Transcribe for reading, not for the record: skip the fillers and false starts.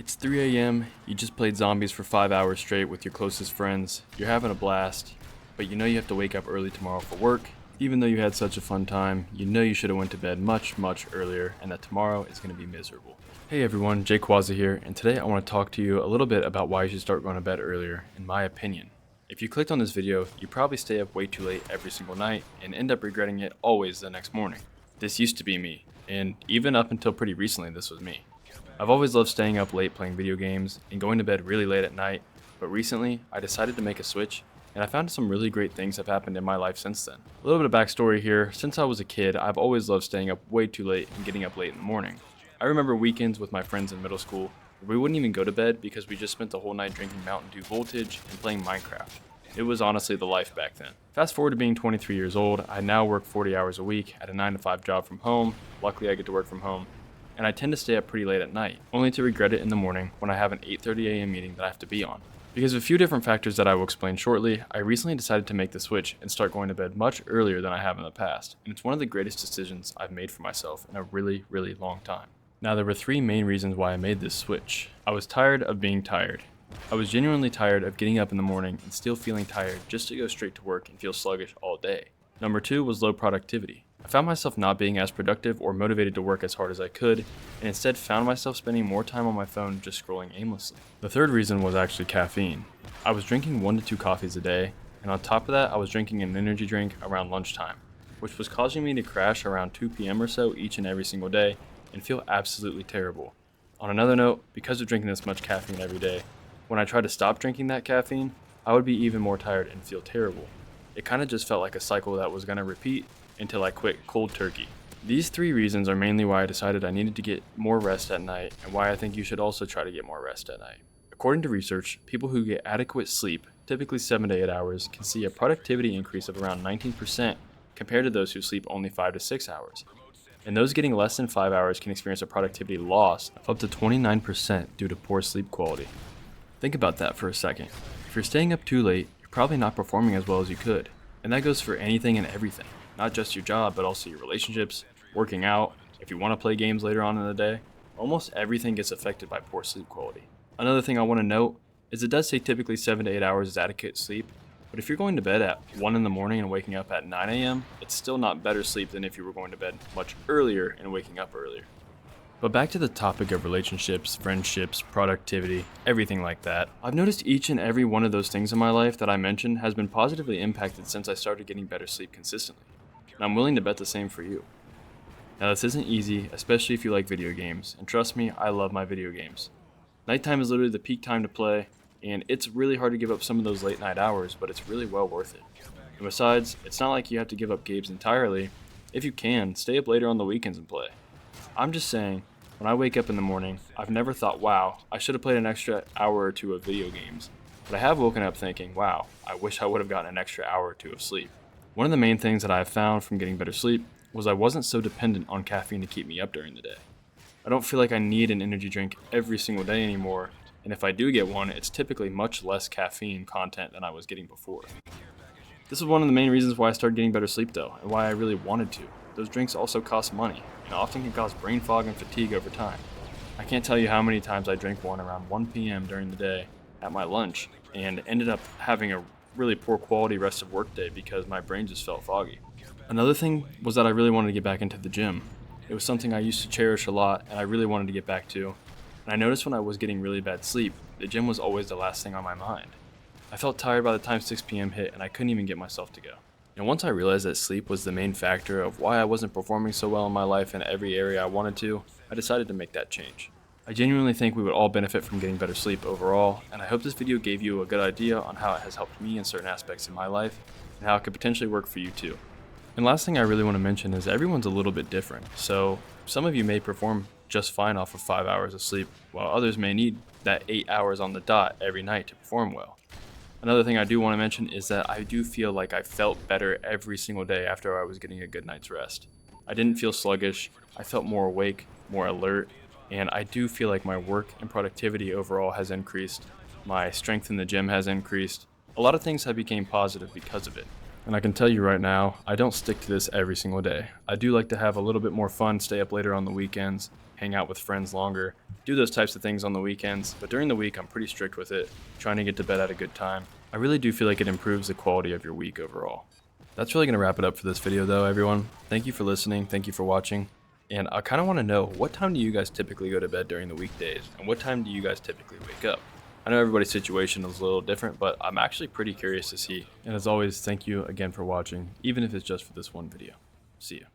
It's 3 a.m., you just played zombies for 5 hours straight with your closest friends, you're having a blast, but you know you have to wake up early tomorrow for work. Even though you had such a fun time, you know you should have went to bed much earlier and that tomorrow is going to be miserable. Hey everyone, Jake Waza here, and today I want to talk to you a little bit about why you should start going to bed earlier, in my opinion. If you clicked on this video, you probably stay up way too late every single night and end up regretting it always the next morning. This used to be me, and even up until pretty recently this was me. I've always loved staying up late playing video games and going to bed really late at night, but recently I decided to make a switch and I found some really great things have happened in my life since then. A little bit of backstory here, since I was a kid, I've always loved staying up way too late and getting up late in the morning. I remember weekends with my friends in middle school where we wouldn't even go to bed because we just spent the whole night drinking Mountain Dew Voltage and playing Minecraft. It was honestly the life back then. Fast forward to being 23 years old, I now work 40 hours a week at a 9-to-5 job from home. Luckily I get to work from home. And I tend to stay up pretty late at night, only to regret it in the morning when I have an 8:30 a.m. meeting that I have to be on. Because of a few different factors that I will explain shortly, I recently decided to make the switch and start going to bed much earlier than I have in the past, and it's one of the greatest decisions I've made for myself in a really long time. Now there were 3 main reasons why I made this switch. I was tired of being tired. I was genuinely tired of getting up in the morning and still feeling tired just to go straight to work and feel sluggish all day. Number 2 was low productivity. I found myself not being as productive or motivated to work as hard as I could, and instead found myself spending more time on my phone just scrolling aimlessly. The third reason was actually caffeine. I was drinking 1 to 2 coffees a day, and on top of that I was drinking an energy drink around lunchtime, which was causing me to crash around 2 p.m. or so each and every single day and feel absolutely terrible. On another note, because of drinking this much caffeine every day, when I tried to stop drinking that caffeine, I would be even more tired and feel terrible. It kind of just felt like a cycle that was going to repeat until I quit cold turkey. These 3 reasons are mainly why I decided I needed to get more rest at night and why I think you should also try to get more rest at night. According to research, people who get adequate sleep, typically 7 to 8 hours, can see a productivity increase of around 19% compared to those who sleep only 5 to 6 hours. And those getting less than 5 hours can experience a productivity loss of up to 29% due to poor sleep quality. Think about that for a second. If you're staying up too late, you're probably not performing as well as you could. And that goes for anything and everything. Not just your job, but also your relationships, working out, if you want to play games later on in the day. Almost everything gets affected by poor sleep quality. Another thing I want to note is it does say typically 7 to 8 hours is adequate sleep, but if you're going to bed at 1 in the morning and waking up at 9 a.m., it's still not better sleep than if you were going to bed much earlier and waking up earlier. But back to the topic of relationships, friendships, productivity, everything like that. I've noticed each and every one of those things in my life that I mentioned has been positively impacted since I started getting better sleep consistently. And I'm willing to bet the same for you. Now this isn't easy, especially if you like video games, and trust me, I love my video games. Nighttime is literally the peak time to play, and it's really hard to give up some of those late night hours, but it's really well worth it. And besides, it's not like you have to give up games entirely. If you can, stay up later on the weekends and play. I'm just saying, when I wake up in the morning, I've never thought, wow, I should have played an extra hour or 2 of video games. But I have woken up thinking, wow, I wish I would have gotten an extra hour or 2 of sleep. One of the main things that I have found from getting better sleep was I wasn't so dependent on caffeine to keep me up during the day. I don't feel like I need an energy drink every single day anymore, and if I do get one, it's typically much less caffeine content than I was getting before. This is one of the main reasons why I started getting better sleep though, and why I really wanted to. Those drinks also cost money, and often can cause brain fog and fatigue over time. I can't tell you how many times I drank one around 1 p.m. during the day at my lunch, and ended up having a really poor quality rest of work day because my brain just felt foggy. Another thing was that I really wanted to get back into the gym. It was something I used to cherish a lot and I really wanted to get back to. And I noticed when I was getting really bad sleep, the gym was always the last thing on my mind. I felt tired by the time 6 p.m. hit and I couldn't even get myself to go. And once I realized that sleep was the main factor of why I wasn't performing so well in my life in every area I wanted to, I decided to make that change. I genuinely think we would all benefit from getting better sleep overall, and I hope this video gave you a good idea on how it has helped me in certain aspects of my life, and how it could potentially work for you too. And last thing I really want to mention is everyone's a little bit different, so some of you may perform just fine off of 5 hours of sleep, while others may need that 8 hours on the dot every night to perform well. Another thing I do want to mention is that I do feel like I felt better every single day after I was getting a good night's rest. I didn't feel sluggish, I felt more awake, more alert, and I do feel like my work and productivity overall has increased. My strength in the gym has increased. A lot of things have become positive because of it. And I can tell you right now, I don't stick to this every single day. I do like to have a little bit more fun, stay up later on the weekends, hang out with friends longer, do those types of things on the weekends. But during the week, I'm pretty strict with it, trying to get to bed at a good time. I really do feel like it improves the quality of your week overall. That's really going to wrap it up for this video though, everyone. Thank you for listening. Thank you for watching. And I kind of want to know, what time do you guys typically go to bed during the weekdays? And what time do you guys typically wake up? I know everybody's situation is a little different, but I'm actually pretty curious to see. And as always, thank you again for watching, even if it's just for this one video. See ya.